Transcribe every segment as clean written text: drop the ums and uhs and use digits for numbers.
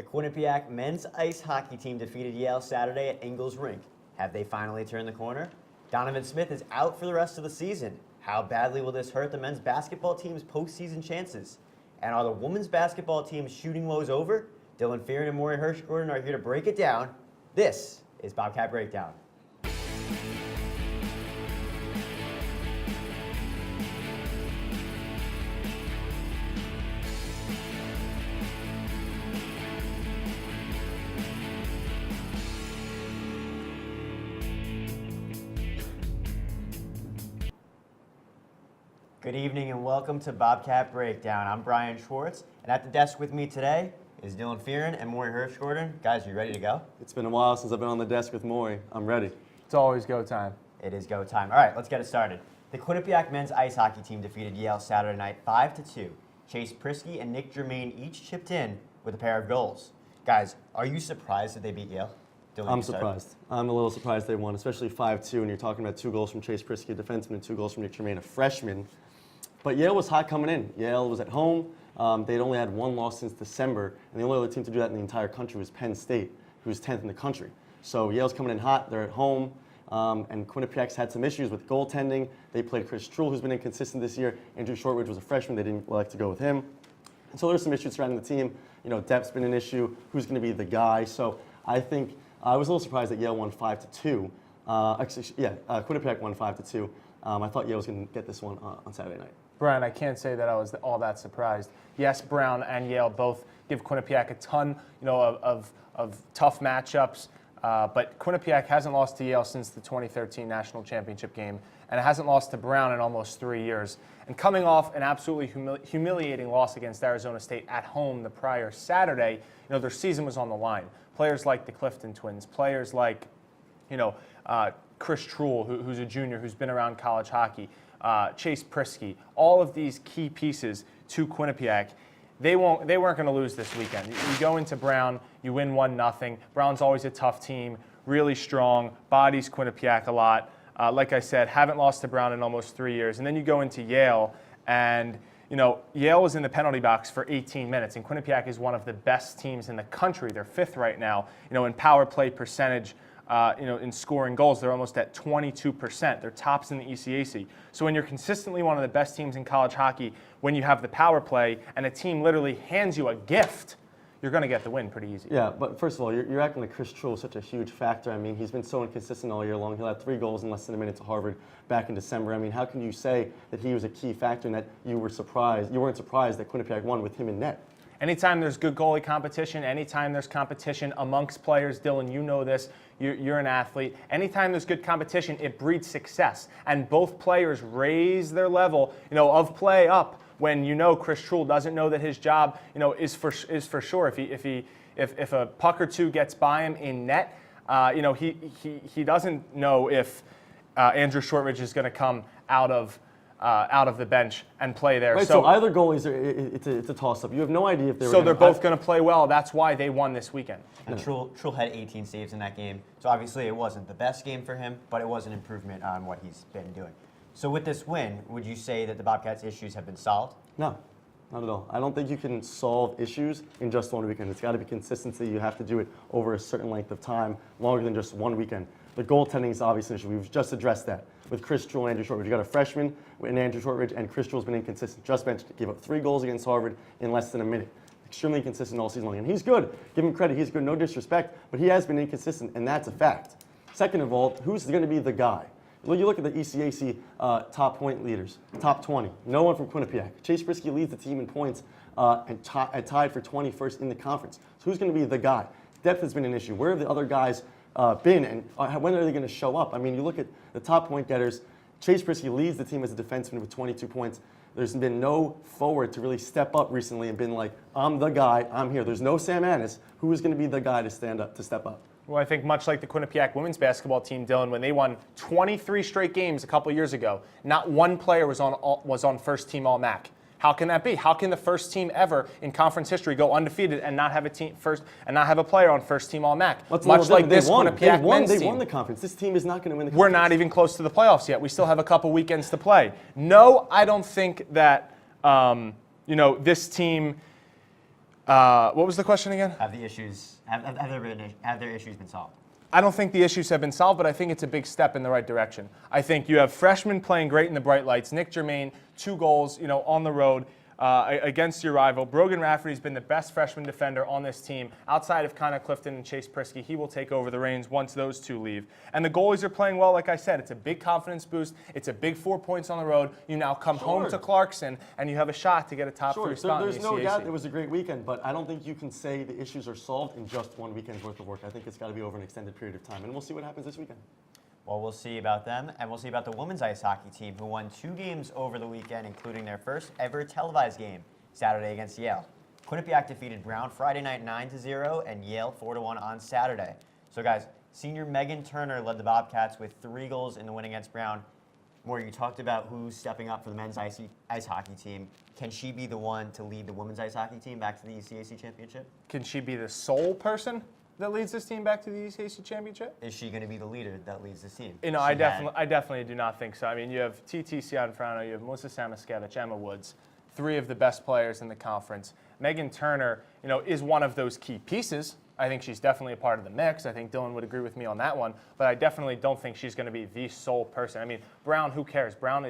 The Quinnipiac men's ice hockey team defeated Yale Saturday at Ingles Rink. Have they finally turned the corner? Donovan Smith is out for the rest of the season. How badly will this hurt the men's basketball team's postseason chances? And are the women's basketball team's shooting woes over? Dylan Fearon and Maury Hirsch-Gordon are here to break it down. This is Bobcat Breakdown. Good evening and welcome to Bobcat Breakdown. I'm Brian Schwartz, and at the desk with me today is Dylan Fearon and Maury Hirsch-Gordon. Guys, are you ready to go? It's been a while since I've been on the desk with Maury. I'm ready. It's always go time. It is go time. All right, let's get it started. The Quinnipiac men's ice hockey team defeated Yale Saturday night 5-2. Chase Prisky and Nick Germain each chipped in with a pair of goals. Guys, are you surprised that they beat Yale? Dylan, I'm surprised. I'm a little surprised they won, especially 5-2, and you're talking about 2 goals from Chase Prisky, a defenseman, and 2 goals from Nick Germain, a freshman. But Yale was hot coming in. Yale was at home. They'd only had 1 loss since December, and the only other team to do that in the entire country was Penn State, who was 10th in the country. So Yale's coming in hot. They're at home, and Quinnipiac's had some issues with goaltending. They played Chris Truhl, who's been inconsistent this year. Andrew Shortridge was a freshman. They didn't like to go with him. And so there's some issues surrounding the team. You know, depth's been an issue. Who's going to be the guy? So I think I was a little surprised that Yale won 5-2. Quinnipiac won 5-2. I thought Yale was going to get this one on Saturday night. Brian, I can't say that I was all that surprised. Yes, Brown and Yale both give Quinnipiac a ton, of tough matchups. But Quinnipiac hasn't lost to Yale since the 2013 national championship game, and it hasn't lost to Brown in almost 3 years. And coming off an absolutely humiliating loss against Arizona State at home the prior Saturday, their season was on the line. Players like the Clifton twins, players like, Chris Truhl, who's a junior, who's been around college hockey, Chase Prisky, all of these key pieces to Quinnipiac, they weren't going to lose this weekend. You go into Brown, you win 1-0. Brown's always a tough team, really strong, bodies Quinnipiac a lot. Like I said, haven't lost to Brown in almost 3 years. And then you go into Yale, and Yale was in the penalty box for 18 minutes, and Quinnipiac is one of the best teams in the country. They're 5th right now, in power play percentage. In scoring goals, they're almost at 22%. They're tops in the ECAC. So when you're consistently one of the best teams in college hockey, when you have the power play and a team literally hands you a gift, you're going to get the win pretty easy. Yeah, but first of all, you're acting like Chris Truhl is such a huge factor. I mean, he's been so inconsistent all year long. He'll have 3 goals in less than a minute to Harvard back in December. I mean, how can you say that he was a key factor and that you weren't surprised that Quinnipiac won with him in net? Anytime there's good goalie competition, anytime there's competition amongst players, Dylan, you know this, you're an athlete. Anytime there's good competition, it breeds success. And both players raise their level, of play up when Chris Truhl doesn't know that his job, is for sure. If a puck or two gets by him in net, he doesn't know if Andrew Shortridge is going to come out of the bench and play there. Right, so either goalies, it's a toss-up. You have no idea if they're. So they're both going to play well. That's why they won this weekend. And Truhl had 18 saves in that game. So obviously it wasn't the best game for him, but it was an improvement on what he's been doing. So with this win, would you say that the Bobcats' issues have been solved? No, not at all. I don't think you can solve issues in just one weekend. It's got to be consistency. You have to do it over a certain length of time, longer than just one weekend. The goaltending is obviously an issue. We've just addressed that with Chris Truhl and Andrew Shortridge. You got a freshman in Andrew Shortridge, and Chris Truhl's been inconsistent. Just benched, gave up 3 goals against Harvard in less than a minute. Extremely inconsistent all season long. And he's good. Give him credit. He's good. No disrespect. But he has been inconsistent, and that's a fact. Second of all, who's going to be the guy? You look at the ECAC top point leaders, top 20. No one from Quinnipiac. Chase Prisky leads the team in points and tied for 21st in the conference. So who's going to be the guy? Depth has been an issue. Where have the other guys been, and when are they going to show up? I mean, you look at the top point getters. Chase Prisky leads the team as a defenseman with 22 points. There's been no forward to really step up recently and been like, I'm the guy, I'm here. There's no Sam Annis. Who is going to be the guy to step up? Well, I think much like the Quinnipiac women's basketball team, Dylan, when they won 23 straight games a couple years ago, not one player was on first team All-MAC. How can that be? How can the first team ever in conference history go undefeated and not have a player on first team All-MAC? Much like this Quinnipiac men's team. They won the conference. This team is not going to win the conference. We're not even close to the playoffs yet. We still have a couple weekends to play. No, I don't think that this team What was the question again? Have their issues been solved? I don't think the issues have been solved, but I think it's a big step in the right direction. I think you have freshmen playing great in the bright lights. Nick Germain, 2 goals, on the road against your rival. Brogan Rafferty's been the best freshman defender on this team. Outside of Connor Clifton and Chase Prisky, he will take over the reins once those 2 leave. And the goalies are playing well, like I said. It's a big confidence boost. It's a big 4 points on the road. You now come home to Clarkson, and you have a shot to get a top 3 spot There's in the no ECAC. doubt it was a great weekend, but I don't think you can say the issues are solved in just one weekend's worth of work. I think it's got to be over an extended period of time, and we'll see what happens this weekend. Well, we'll see about them, and we'll see about the women's ice hockey team, who won 2 games over the weekend, including their first ever televised game Saturday against Yale. Quinnipiac defeated Brown Friday night 9-0 and Yale 4-1 on Saturday. So, guys, senior Megan Turner led the Bobcats with 3 goals in the win against Brown. Maury, you talked about who's stepping up for the men's ice hockey team. Can she be the one to lead the women's ice hockey team back to the ECAC championship? Can she be the sole person that leads this team back to the ECAC championship? Is she going to be the leader that leads this team? I definitely do not think so. I mean, you have TT Cianfrano, you have Melissa Samaskevich, Emma Woods, 3 of the best players in the conference. Megan Turner, is one of those key pieces. I think she's definitely a part of the mix. I think Dylan would agree with me on that one, but I definitely don't think she's going to be the sole person. I mean, Brown, who cares? Brown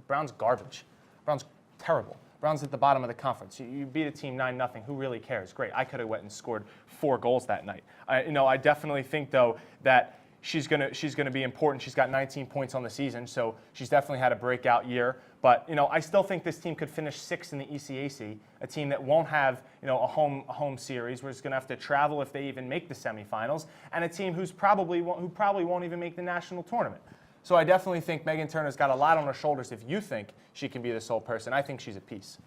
Brown's garbage. Brown's terrible. Brown's at the bottom of the conference. You beat a team 9-0. Who really cares? Great. I could have went and scored 4 goals that night. I definitely think though that she's gonna be important. She's got 19 points on the season, so she's definitely had a breakout year. But I still think this team could finish 6th in the ECAC, a team that won't have a home series, where it's going to have to travel if they even make the semifinals, and a team who probably won't even make the national tournament. So I definitely think Megan Turner's got a lot on her shoulders. If you think she can be the sole person, I think she's a piece.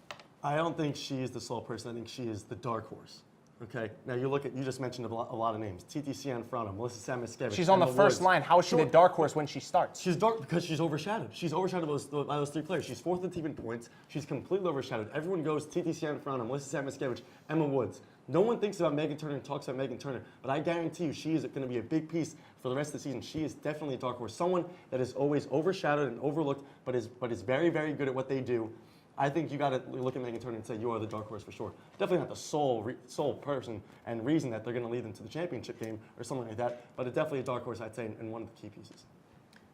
I don't think she is the sole person. I think she is the dark horse. Okay. Now you just mentioned a lot of names. TT Cianfrano, Melissa Samaskevich. She's on the first line. How is she the dark horse when she starts? She's dark because she's overshadowed. She's overshadowed by those 3 players. She's 4th in team in points. She's completely overshadowed. Everyone goes TT Cianfrano, Melissa Samaskevich, Emma Woods. No one thinks about Megan Turner and talks about Megan Turner, but I guarantee you she is going to be a big piece for the rest of the season. She is definitely a dark horse. Someone that is always overshadowed and overlooked, but is very, very good at what they do. I think you got to look at Megan Turner and say you are the dark horse for sure. Definitely not the sole person and reason that they're going to lead them to the championship game or something like that, but it's definitely a dark horse, I'd say, and one of the key pieces.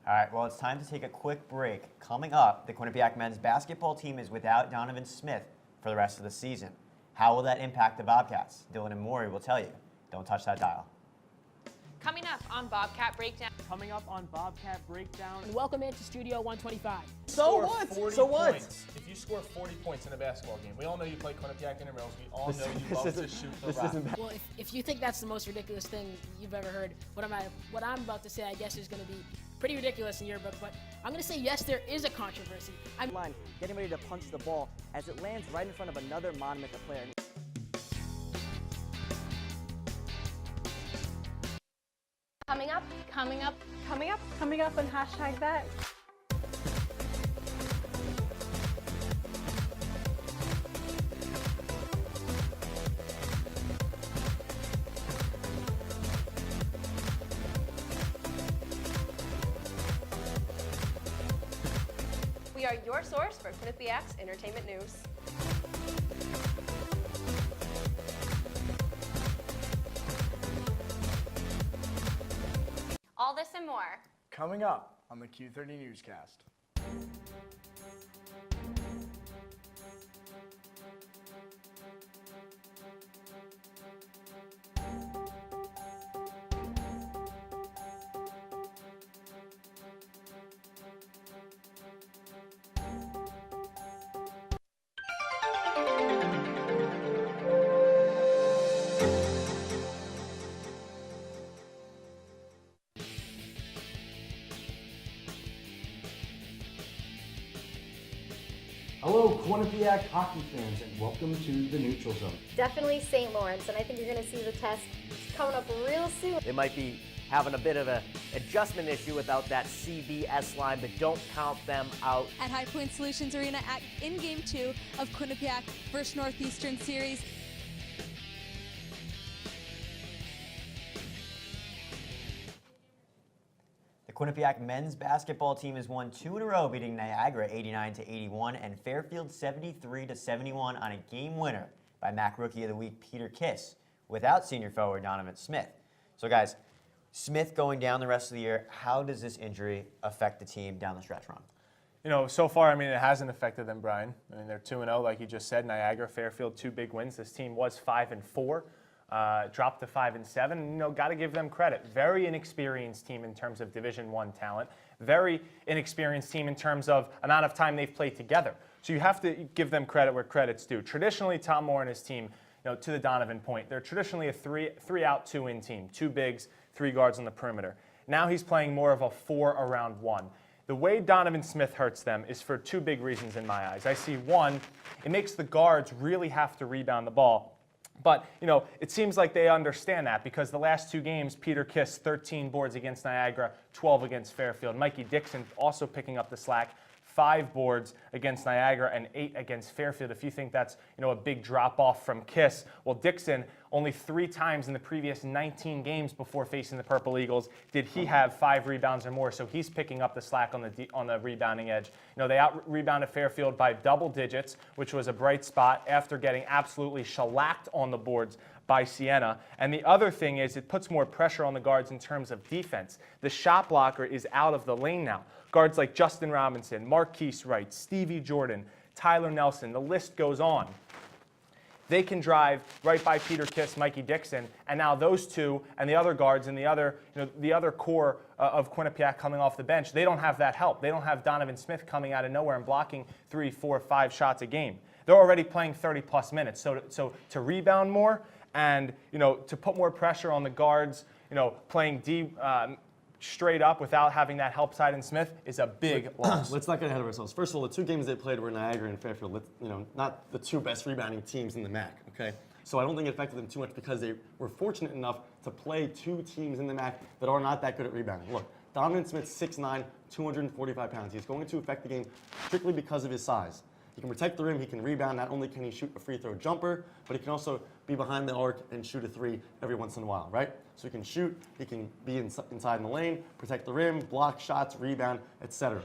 All right, well, it's time to take a quick break. Coming up, the Quinnipiac men's basketball team is without Donovan Smith for the rest of the season. How will that impact the Bobcats? Dylan and Maury will tell you. Don't touch that dial. Coming up on Bobcat Breakdown. Coming up on Bobcat Breakdown. And welcome into Studio 125. So what? So what? If you score 40 points in a basketball game, we all know you play Quinnipiac intramurals. We all know you love to shoot the rock. Well, if you think that's the most ridiculous thing you've ever heard, what I'm about to say, I guess, is going to be pretty ridiculous in your book. But I'm going to say yes, there is a controversy. I'm Line, getting ready to punch the ball as it lands right in front of another Monumental player. Coming up, coming up, coming up, coming up, and hashtag that. We are your source for Quinnipiac's entertainment news. All this and more. Coming up on the Q30 Newscast. Hello, Quinnipiac hockey fans, and welcome to the Neutral Zone. Definitely St. Lawrence, and I think you're going to see the test coming up real soon. They might be having a bit of an adjustment issue without that CBS line, but don't count them out. At High Point Solutions Arena in Game 2 of Quinnipiac vs. Northeastern Series. The Quinnipiac men's basketball team has won 2 in a row, beating Niagara 89-81 and Fairfield 73-71 on a game winner by MAC Rookie of the Week Peter Kiss without senior forward Donovan Smith. So guys, Smith going down the rest of the year, how does this injury affect the team down the stretch run? You know, so far, I mean, it hasn't affected them, Brian. I mean, they're 2-0, like you just said. Niagara, Fairfield, 2 big wins. This team was 5-4, dropped to 5-7. You know, got to give them credit. Very inexperienced team in terms of Division I talent. Very inexperienced team in terms of amount of time they've played together. So you have to give them credit where credit's due. Traditionally, Tom Moore and his team, you know, to the Donovan point, they're traditionally a three-out, 2-in team. 2 bigs, 3 guards on the perimeter. Now he's playing more of a 4-around-1. The way Donovan Smith hurts them is for 2 big reasons in my eyes. I see one, it makes the guards really have to rebound the ball. But, you know, it seems like they understand that because the last 2 games, Peter Kiss, 13 boards against Niagara, 12 against Fairfield. Mikey Dixon also picking up the slack, 5 boards against Niagara and 8 against Fairfield. If you think that's, you know, a big drop-off from Kiss, well, Dixon, only 3 times in the previous 19 games before facing the Purple Eagles did he have 5 rebounds or more, so he's picking up the slack on the rebounding edge. You know, they out-rebounded Fairfield by double digits, which was a bright spot after getting absolutely shellacked on the boards by Siena. And the other thing is it puts more pressure on the guards in terms of defense. The shot blocker is out of the lane now. Guards like Justin Robinson, Marquise Wright, Stevie Jordan, Tyler Nelson, the list goes on. They can drive right by Peter Kiss, Mikey Dixon, and now those 2 and the other guards and the other core of Quinnipiac coming off the bench, they don't have that help. They don't have Donovan Smith coming out of nowhere and blocking 3, 4, 5 shots a game. They're already playing 30-plus minutes. So to rebound more and, you know, to put more pressure on the guards, you know, playing straight up without having that help side in Smith is a big loss. Let's not get ahead of ourselves. First of all, the 2 games they played were Niagara and Fairfield. You know, not the 2 best rebounding teams in the MAC. Okay, so I don't think it affected them too much because they were fortunate enough to play 2 teams in the MAC that are not that good at rebounding. Look, Donovan Smith's 6'9", 245 pounds. He's going to affect the game strictly because of his size. He can protect the rim, he can rebound. Not only can he shoot a free throw jumper, but he can also be behind the arc and shoot a 3 every once in a while, right? So he can shoot, he can be inside in the lane, protect the rim, block shots, rebound, etc.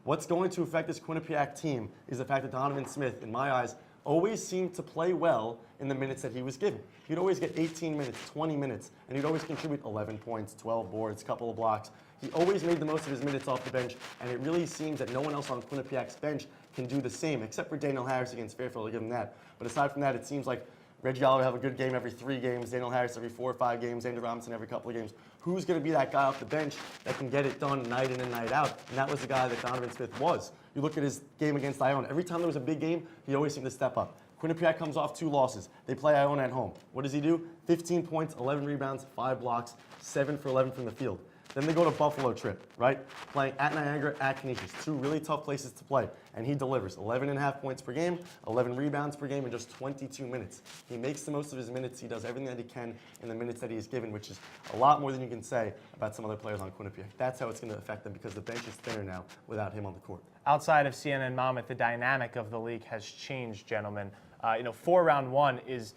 What's going to affect this Quinnipiac team is the fact that Donovan Smith, in my eyes, always seemed to play well in the minutes that he was given. He'd always get 18 minutes, 20 minutes, and he'd always contribute 11 points, 12 boards, couple of blocks. He always made the most of his minutes off the bench, and it really seems that no one else on Quinnipiac's bench can do the same, except for Daniel Harris against Fairfield, I'll give him that. But aside from that, it seems like Reggie Galloway have a good game every 3 games, Daniel Harris every 4 or 5 games, Andrew Robinson every couple of games. Who's going to be that guy off the bench that can get it done night in and night out? And that was the guy that Donovan Smith was. You look at his game against Iona. Every time there was a big game, he always seemed to step up. Quinnipiac comes off 2 losses. They play Iona at home. What does he do? 15 points, 11 rebounds, 5 blocks, 7 for 11 from the field. Then they go to Buffalo trip, right? Playing at Niagara, at Canisius. 2 really tough places to play. And he delivers 11.5 points per game, 11 rebounds per game in just 22 minutes. He makes the most of his minutes. He does everything that he can in the minutes that he is given, which is a lot more than you can say about some other players on Quinnipiac. That's how it's going to affect them because the bench is thinner now without him on the court. Outside of Siena and Monmouth, the dynamic of the league has changed, gentlemen. 4-round-1 is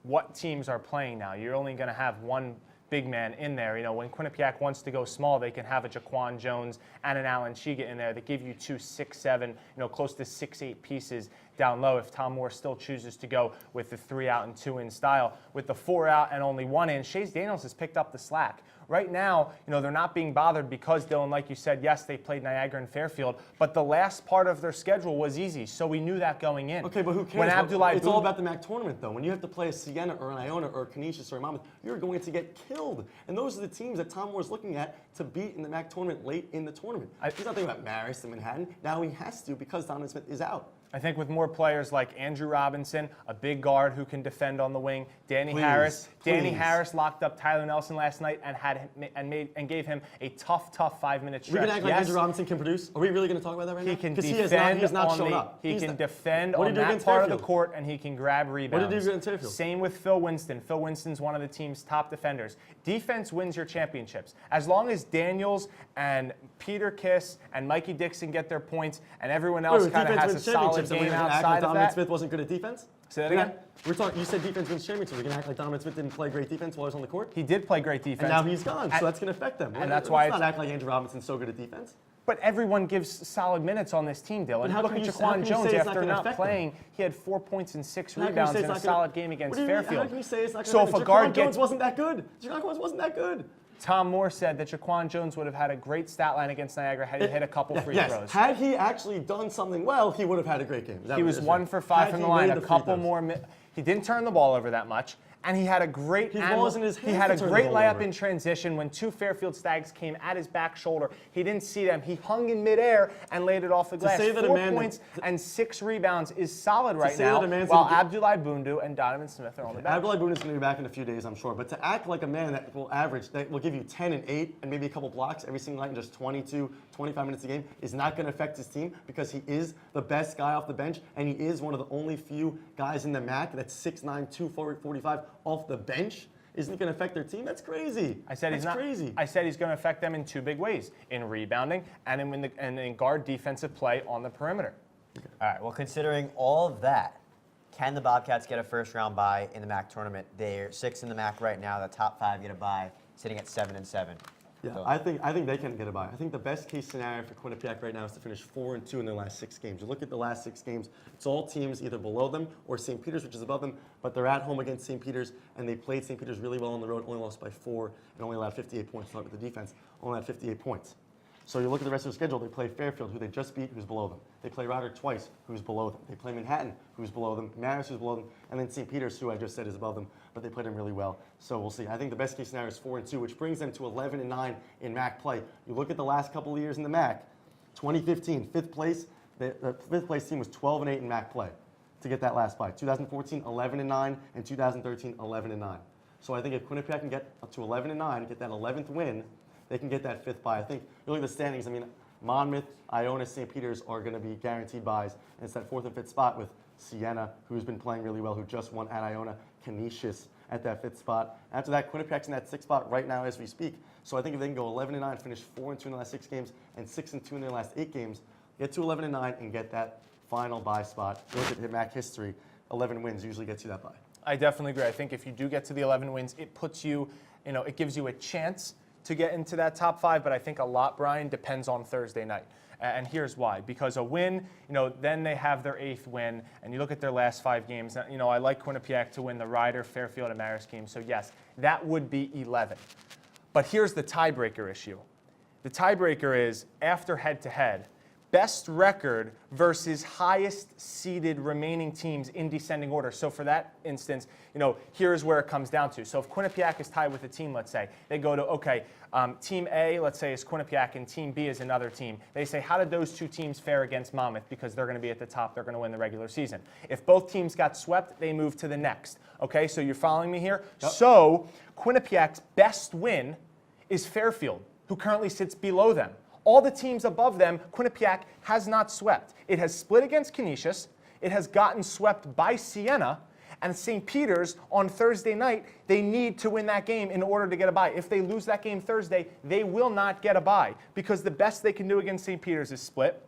what teams are playing now. You're only going to have 1 big man in there. You know, when Quinnipiac wants to go small, they can have a Jaquan Jones and an Alan Shiga in there that give you 2 6'7", close to 6'8" pieces down low. If Tom Moore still chooses to go with the 3-out and 2-in style, with the 4-out and only 1-in, Chase Daniels has picked up the slack. Right now, they're not being bothered because, Dylan, like you said, yes, they played Niagara and Fairfield, but the last part of their schedule was easy, so we knew that going in. Okay, but who cares? It's all about the MAC tournament, though. When you have to play a Siena or an Iona or a Canisius or a Monmouth, you're going to get killed. And those are the teams that Tom Moore's looking at to beat in the MAC tournament late in the tournament. He's not thinking about Marist and Manhattan. Now he has to because Donovan Smith is out. I think with more players like Andrew Robinson, a big guard who can defend on the wing, Danny Harris locked up Tyler Nelson last night and gave him a tough 5-minute stretch. We're going to act like Andrew Robinson can produce? Are we really going to talk about that right now? He can defend. He's not shown up. He can defend on that part of the court, and he can grab rebounds. What did he do against Fairfield? Same with Phil Winston. Phil Winston's one of the team's top defenders. Defense wins your championships. As long as Daniels and Peter Kiss and Mikey Dixon get their points, and everyone else kind of has a solid game outside of that. Donovan Smith wasn't good at defense? Say that again? You said defense wins championships. We're going to act like Donovan Smith didn't play great defense while he was on the court? He did play great defense. And now he's gone, so that's going to affect them. And that's why let's not act like Andrew Robinson's so good at defense. But everyone gives solid minutes on this team, Dylan. how Look can at you- how can Jaquan you Jones say it's not after gonna not affect them? playing. He had 4 points and 6 How can you rebounds say in it's a not gonna- solid game against What do you mean? Fairfield. How can you say it's not So going if to a happen? guard Jaquan gets Jones wasn't that good. Jaquan Jones wasn't that good. Tom Moore said that Jaquan Jones would have had a great stat line against Niagara had he hit a couple free Yes, throws. had he actually done something well, he would have had a great game. Is that He what was you're 1 saying? for 5 Had from the he line, made a the free couple throws. more. He didn't turn the ball over that much, and he had a great. His ball was in his he hands had to a turn the great ball layup over. in transition when 2 Fairfield Stags came at his back shoulder. He didn't see them. He hung in midair and laid it off the glass. say that a 4 man that- points and 6 rebounds is solid right say now. that a man's While gonna Abdoulaye Bundu and Donovan Smith are on the bench. Abdoulaye Boone is going to be back in a few days, I'm sure. But to act like a man that will give you 10 and 8 and maybe a couple blocks every single night in just 22, 25 minutes a game is not going to affect his team because he is the best guy off the bench and he is one of the only few guys in the MAC that's 6'9", 245 off the bench. Isn't going to affect their team? That's crazy. I said that's he's not crazy. I said he's going to affect them in 2 big ways: in rebounding and in guard defensive play on the perimeter. All right, well, considering all of that, can the Bobcats get a first-round bye in the MAC tournament? They're 6 in the MAC right now. The top 5 get a bye, sitting at 7 and 7. Yeah, So- I think they can get a bye. I think the best case scenario for Quinnipiac right now is to finish 4-2 in their last 6 games. You look at the last 6 games; it's all teams either below them or St. Peter's, which is above them. But they're at home against St. Peter's, and they played St. Peter's really well on the road. Only lost by 4 and only allowed 58 points. Start with the defense. Only had 58 points. So you look at the rest of the schedule. They play Fairfield, who they just beat, who's below them. They play Ryder twice, who's below them. They play Manhattan, who's below them. Marist, who's below them, and then St. Peter's, who I just said is above them. But they played them really well. So we'll see. I think the best case scenario is 4-2, which brings them to 11 and 9 in MAC play. You look at the last couple of years in the MAC. 2015, 5th place. The 5th place team was 12 and 8 in MAC play to get that last bye. 2014, 11 and 9, and 2013, 11 and 9. So I think if Quinnipiac can get up to 11 and 9, get that 11th win, they can get that 5th bye. I think you look at the standings. I mean, Monmouth, Iona, St. Peter's are going to be guaranteed byes. And it's that 4th and 5th spot with Siena, who's been playing really well, who just won at Iona, Canisius at that 5th spot. After that, Quinnipiac's in that 6th spot right now as we speak. So I think if they can go 11 and 9, finish 4-2 in the last 6 games, and 6-2 in their last 8 games, get to 11 and 9 and get that final bye spot. You look at MAC history, 11 wins usually gets you that bye. I definitely agree. I think if you do get to the 11 wins, it puts you, it gives you a chance to get into that top 5, but I think a lot, Brian, depends on Thursday night. And here's why. Because a win, then they have their 8th win, and you look at their last 5 games. I like Quinnipiac to win the Ryder, Fairfield, and Marist games, so yes, that would be 11. But here's the tiebreaker issue. The tiebreaker is, after head-to-head, best record versus highest seeded remaining teams in descending order. So for that instance, here's where it comes down to. So if Quinnipiac is tied with a team, let's say, they go to, okay, team A, let's say, is Quinnipiac, and team B is another team. They say, how did those 2 teams fare against Monmouth? Because they're going to be at the top. They're going to win the regular season. If both teams got swept, they move to the next. Okay, so you're following me here? Yep. So Quinnipiac's best win is Fairfield, who currently sits below them. All the teams above them, Quinnipiac has not swept. It has split against Canisius. It has gotten swept by Siena. And St. Peter's on Thursday night, they need to win that game in order to get a bye. If they lose that game Thursday, they will not get a bye because the best they can do against St. Peter's is split.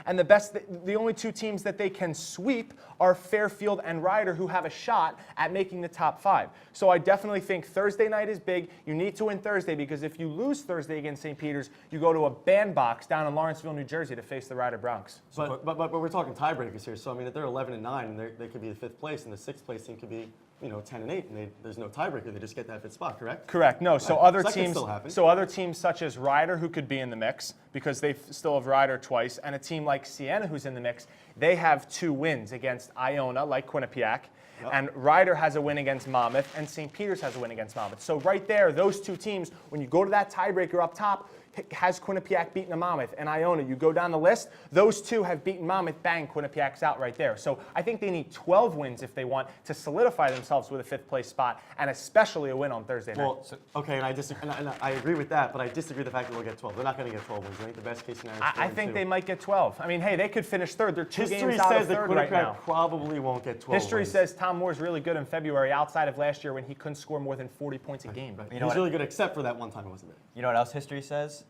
And the only 2 teams that they can sweep are Fairfield and Ryder, who have a shot at making the top 5. So I definitely think Thursday night is big. You need to win Thursday because if you lose Thursday against St. Peter's, you go to a bandbox down in Lawrenceville, New Jersey to face the Ryder Broncs. But we're talking tiebreakers here. So I mean, if they're 11 and 9, and they could be the 5th place, and the 6th place team could be 10 and 8, and there's no tiebreaker. They just get that 5th spot, correct? Correct. No. So Right. other So that could teams. still happen. So other teams such as Ryder, who could be in the mix because they still have Ryder twice, and a team like Siena, who's in the mix, they have 2 wins against Iona, like Quinnipiac. Yep. And Ryder has a win against Monmouth, and St. Peter's has a win against Monmouth. So right there, those 2 teams, when you go to that tiebreaker up top, has Quinnipiac beaten a Monmouth and Iona? You go down the list, those 2 have beaten Monmouth, bang, Quinnipiac's out right there. So I think they need 12 wins if they want to solidify themselves with a 5th place spot, and especially a win on Thursday night. Well, okay, and I disagree, and I agree with that, but I disagree with the fact that they'll get 12. They're not going to get 12 wins. I think the best case scenario is 4 I think they might get 12. I mean, hey, they could finish 3rd. They're 2 games out of 3rd right now. Probably won't get 12 History wins. says Tom Moore's really good in February outside of last year when he couldn't score more than 40 points a game. Right. He's really good except for that one time it wasn't there. You know what else history says?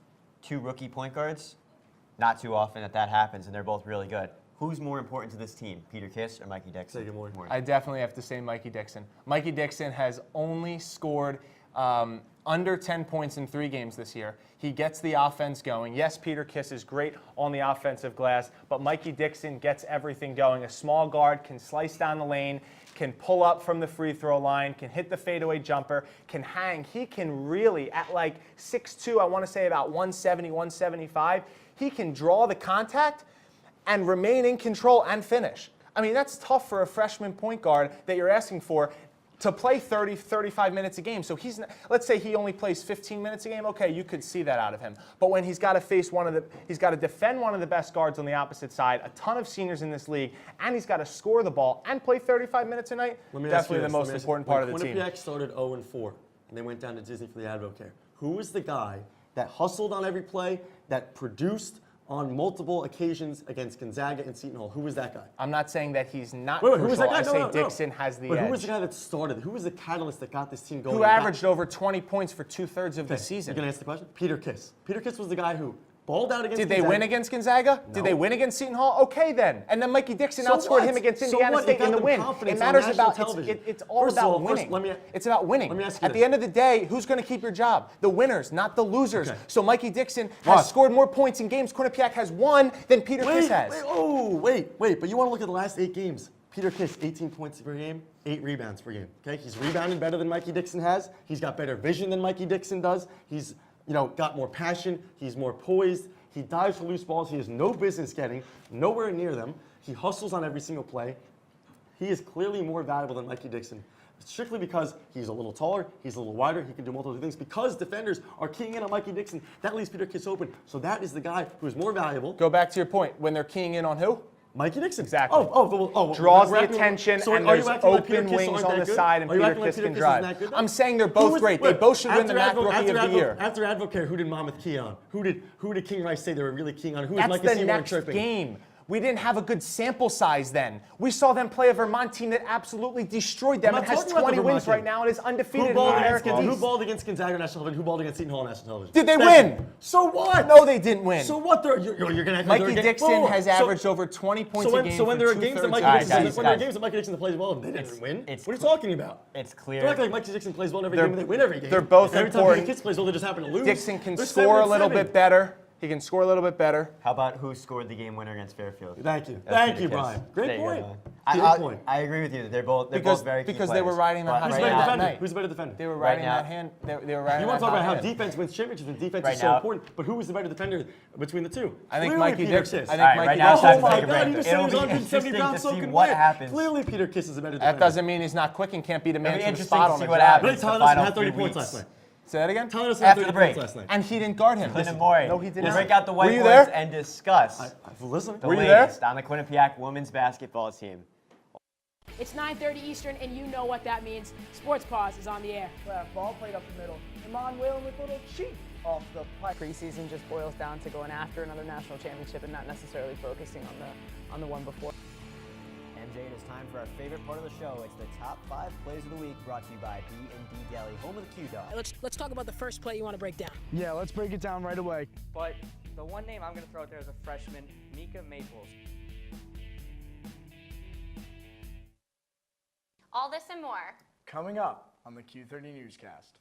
2 rookie point guards. Not too often that happens, and they're both really good. Who's more important to this team, Peter Kiss or Mikey Dixon? Say good morning. I definitely have to say Mikey Dixon. Mikey Dixon has only scored under 10 points in 3 games this year. He gets the offense going. Yes, Peter Kiss is great on the offensive glass, but Mikey Dixon gets everything going. A small guard can slice down the lane, can pull up from the free throw line, can hit the fadeaway jumper, can hang. He can really, at like 6'2", I want to say about 170, 175, he can draw the contact and remain in control and finish. I mean, that's tough for a freshman point guard that you're asking for to play 30, 35 minutes a game. So he's not, let's say he only plays 15 minutes a game. Okay, you could see that out of him. But when he's got to face he's got to defend one of the best guards on the opposite side, a ton of seniors in this league, and he's got to score the ball and play 35 minutes a night, definitely the most important part of the team. Quinnipiac started 0-4, and they went down to Disney for the Advocare. Who was the guy that hustled on every play, that produced on multiple occasions against Gonzaga and Seton Hall? Who was that guy? I'm not saying that he's not who crucial. was that guy? I say Dixon has the edge. But who was the guy that started? Who was the catalyst that got this team going? Who averaged over 20 points for 2/3 of the season? You gonna answer the question? Peter Kiss. Peter Kiss was the guy who balled out against Did Gonzaga. they win against Gonzaga? No. Did they win against Seton Hall? Okay, then. And then Mikey Dixon outscored him against Indiana State in the win. It matters about it's all about winning. It's about winning. Let me ask you At the end of the day, who's going to keep your job? The winners, not the losers. Okay. So Mikey Dixon has scored more points in games Quinnipiac has won than Peter Kiss has. Wait. But you want to look at the last 8 games. Peter Kiss, 18 points per game, 8 rebounds per game. Okay, he's rebounding better than Mikey Dixon has. He's got better vision than Mikey Dixon does. He's got more passion. He's more poised. He dives for loose balls he has no business getting, nowhere near them. He hustles on every single play. He is clearly more valuable than Mikey Dixon, strictly because he's a little taller, he's a little wider, he can do multiple things. Because defenders are keying in on Mikey Dixon, that leaves Peter Kiss open. So that is the guy who is more valuable. Go back to your point. When they're keying in on who? Mikey Dixon. Exactly. Draws Draws the attention, and there's open wings on the side, and Peter Kiss can drive. I'm saying they're both great. They both should win the MAC Rookie of the Year. After Advocare, who did Monmouth key on? Who did King Rice say they were really keying on? Who was That's Mikey the Seymour next tripping? game. We didn't have a good sample size then. We saw them play a Vermont team that absolutely destroyed them and has 20 wins right now and is undefeated in the American East. Who balled against Gonzaga on national television? Who balled against Seton Hall on national television? Did they win? So what? No, they didn't win. So what? You're going to Mikey Dixon has averaged over 20 points a game. So when there are games that Mikey Dixon plays well, they didn't win. What are you talking about? It's clear. Don't act like Mikey Dixon plays well in every game and they win every game. They're both every important. Every time Peter Kiss plays well, they just happen to lose. Dixon can score a little bit better. He can score a little bit better. How about who scored the game winner against Fairfield? Thank you. That's Thank Peter you, Kiss. Brian. Great point. Great point. I agree with you. They're both very key because players. they were riding the hot Who's hand better that defender? night. Who's better defender? They were riding that hand. They were riding. You want to that talk about hot how hand. defense wins championships and defense is so now. important, but who was the better defender between the two? I think Clearly Mikey Peter Dixon. Kiss. I think Mikey right now it's time Oh to my take a God! break. You just said he It'll was be 170 interesting pounds to so see can what win. happens. Clearly Peter Kiss is a better That defender. doesn't mean he's not quick and can't beat a man It'll be to the interesting spot to on see the what job. happens. Really, Tyler the Nelson final had 30 few points weeks. last night. Say that again? Tyler Nelson had After 30 the break. points last night. And he didn't guard him. Clinton Morey. No, he did We'll not. break out the Were you whiteboards there? and discuss Listen. the Were you there? latest on the Quinnipiac women's basketball team. It's 9:30 Eastern, and you know what that means. Sports Pause is on the air. Ball played up the middle. Iman Whalen with a little cheat off the play. Preseason just boils down to going after another national championship and not necessarily focusing on the one before. MJ, it is time for our favorite part of the show. It's the top 5 plays of the week, brought to you by B&D Deli, home of the Q-Dog. Let's talk about the first play you want to break down. Yeah, let's break it down right away. But the one name I'm going to throw out there is a freshman, Mika Maples. All this and more. Coming up on the Q30 Newscast.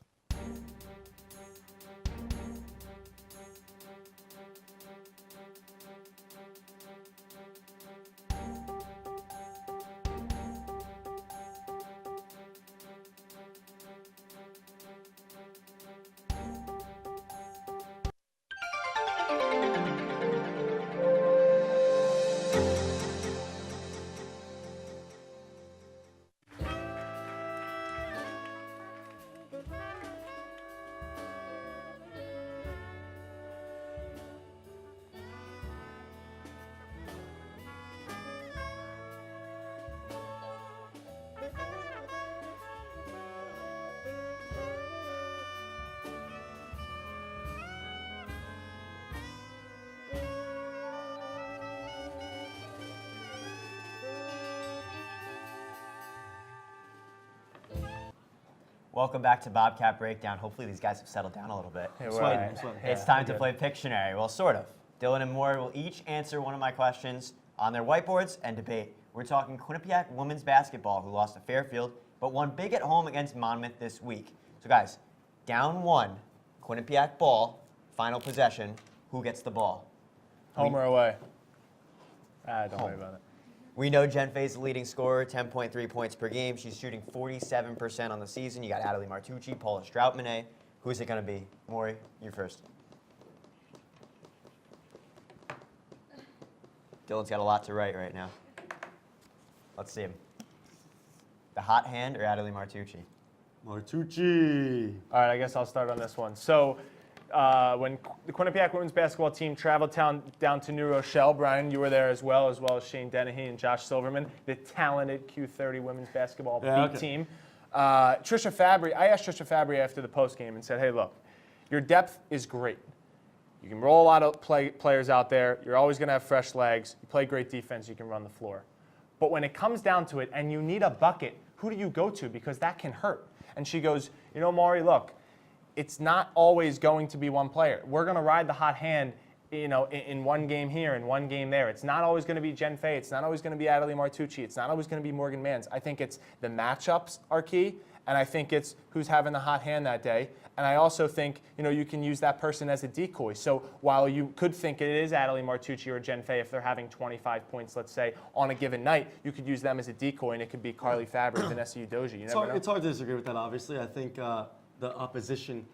Welcome back to Bobcat Breakdown. Hopefully these guys have settled down a little bit. It's time to play Pictionary. Well, sort of. Dylan and Moore will each answer one of my questions on their whiteboards and debate. We're talking Quinnipiac women's basketball, who lost to Fairfield, but won big at home against Monmouth this week. So guys, Down 1, Quinnipiac ball, final possession. Who gets the ball? Home or away? Don't worry about it. We know Jen Fay's the leading scorer, 10.3 points per game. She's shooting 47% on the season. You got Adelie Martucci, Paula Stroutmanet. Who's it going to be? Maury, you first. Dylan's got a lot to write right now. Let's see him. The hot hand or Adelie Martucci? Martucci. All right, I guess I'll start on this one. So when the Quinnipiac women's basketball team traveled down to New Rochelle, Brian, you were there as well as Shane Dennehy and Josh Silverman, the talented Q30 women's basketball B team. Trisha Fabry, I asked Trisha Fabry after the postgame and said, hey, look, your depth is great. You can roll a lot of players out there. You're always going to have fresh legs. You play great defense. You can run the floor. But when it comes down to it and you need a bucket, who do you go to? Because that can hurt. And she goes, you know, Maury, look, it's not always going to be one player. We're going to ride the hot hand, you know, in one game here and one game there. It's not always going to be Jen Fay. It's not always going to be Adelie Martucci. It's not always going to be Morgan Mans. I think it's the matchups are key, and I think it's who's having the hot hand that day. And I also think, you know, you can use that person as a decoy. So while you could think it is Adelie Martucci or Jen Fay if they're having 25 points, let's say, on a given night, you could use them as a decoy, and it could be Carly Fabry, Vanessa Udoji. You never know. It's hard to disagree with that, obviously. I think the opposition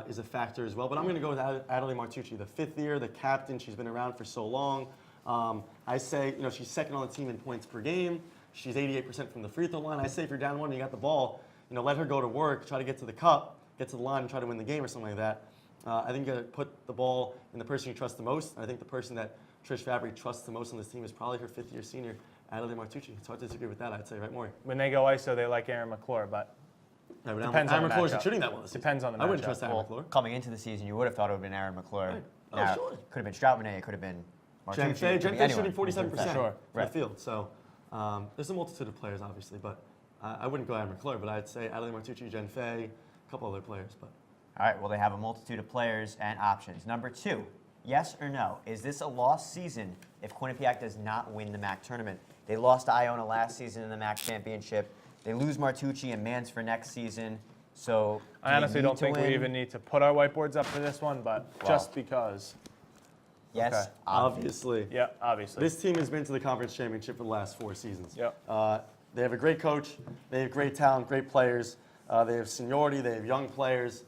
is a factor as well. But I'm going to go with Adelie Martucci, the 5th year, the captain. She's been around for so long. I say, you know, she's second on the team in points per game. She's 88% from the free throw line. I say if you're down 1 and you got the ball, you know, let her go to work, try to get to the cup, get to the line and try to win the game or something like that. I think you got to put the ball in the person you trust the most. I think the person that Trish Fabry trusts the most on this team is probably her 5th year senior, Adelie Martucci. It's hard to disagree with that, I'd say, right, Maury? When they go ISO, they like Aaron McClure, but depends on the McClure's matchup. shooting that well. Depends on the matchup. I wouldn't trust Aaron McClure. Coming into the season, you would have thought it would have been Aaron McClure. Right. Now, Sure. Could have been Stroutmanet. It could have been Martucci. Jen Fay shooting 47% Sure. from the field. So there's a multitude of players, obviously, but I wouldn't go Aaron McClure, but I'd say Adelie Martucci, Jen Fay, a couple other players. But All right, well, they have a multitude of players and options. Number 2, yes or no, is this a lost season if Quinnipiac does not win the MAC tournament? They lost to Iona last season in the MAC championship. They lose Martucci and Mans for next season. So I honestly don't think we even need to put our whiteboards up for this one, but just because. Yes, Okay. obviously. Yeah, obviously. This team has been to the conference championship for the last 4 seasons. Yep. They have a great coach. They have great talent, great players. They have seniority. They have young players.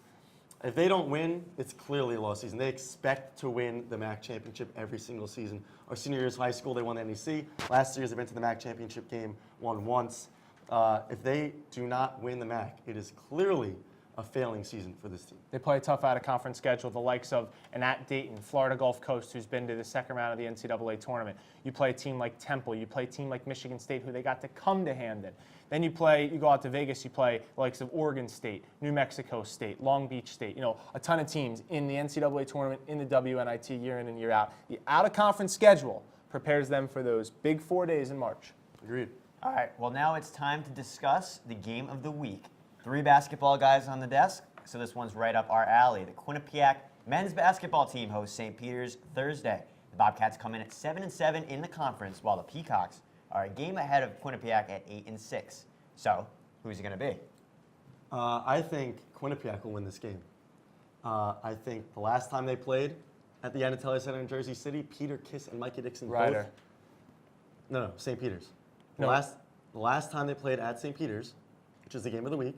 If they don't win, it's clearly a lost season. They expect to win the MAC championship every single season. Our senior year of high school, they won the NEC. Last year, they've been to the MAC championship game, won once. If they do not win the MAC, it is clearly a failing season for this team. They play a tough out-of-conference schedule, the likes of an at Dayton, Florida Gulf Coast, who's been to the second round of the NCAA tournament. You play a team like Temple. You play a team like Michigan State, who they got to come to Hamden. Then you go out to Vegas, you play the likes of Oregon State, New Mexico State, Long Beach State. You know, a ton of teams in the NCAA tournament, in the WNIT year in and year out. The out-of-conference schedule prepares them for those big 4 days in March. Agreed. All right, well, now it's time to discuss the game of the week. 3 basketball guys on the desk, so this one's right up our alley. The Quinnipiac men's basketball team hosts St. Peter's Thursday. The Bobcats come in at 7-7 in the conference, while the Peacocks are a game ahead of Quinnipiac at 8-6. So, who's it going to be? I think Quinnipiac will win this game. I think the last time they played at the Anatelli Center in Jersey City, Peter Kiss and Mikey Dixon Ryder. both. No, St. Peter's. No. The last time they played at St. Peter's, which is the game of the week,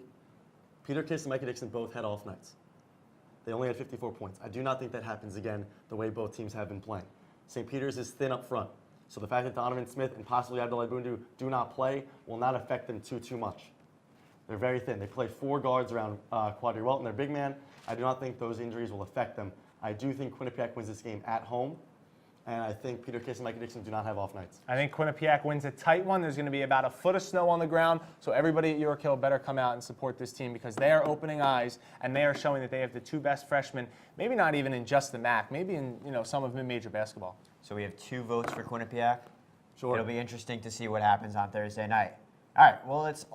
Peter Kiss and Mikey Dixon both had off nights. They only had 54 points. I do not think that happens again the way both teams have been playing. St. Peter's is thin up front. So the fact that Donovan Smith and possibly Abdullah Bundu do not play will not affect them too much. They're very thin. They play 4 guards around Quadri Welton, their big man. I do not think those injuries will affect them. I do think Quinnipiac wins this game at home. And I think Peter Kiss and Mikey Dixon do not have off nights. I think Quinnipiac wins a tight one. There's going to be about a foot of snow on the ground, so everybody at York Hill better come out and support this team because they are opening eyes and they are showing that they have the 2 best freshmen, maybe not even in just the MAC, maybe in some of mid-major basketball. So we have 2 votes for Quinnipiac. Sure. It'll be interesting to see what happens on Thursday night. All right, well, that's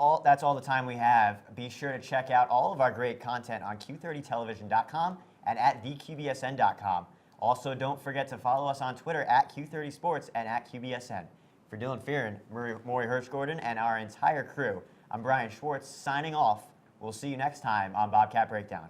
all the time we have. Be sure to check out all of our great content on Q30television.com and at theqbsn.com. Also, don't forget to follow us on Twitter at Q30Sports and at QBSN. For Dylan Fearon, Maury Hirsch-Gordon, and our entire crew, I'm Brian Schwartz signing off. We'll see you next time on Bobcat Breakdown.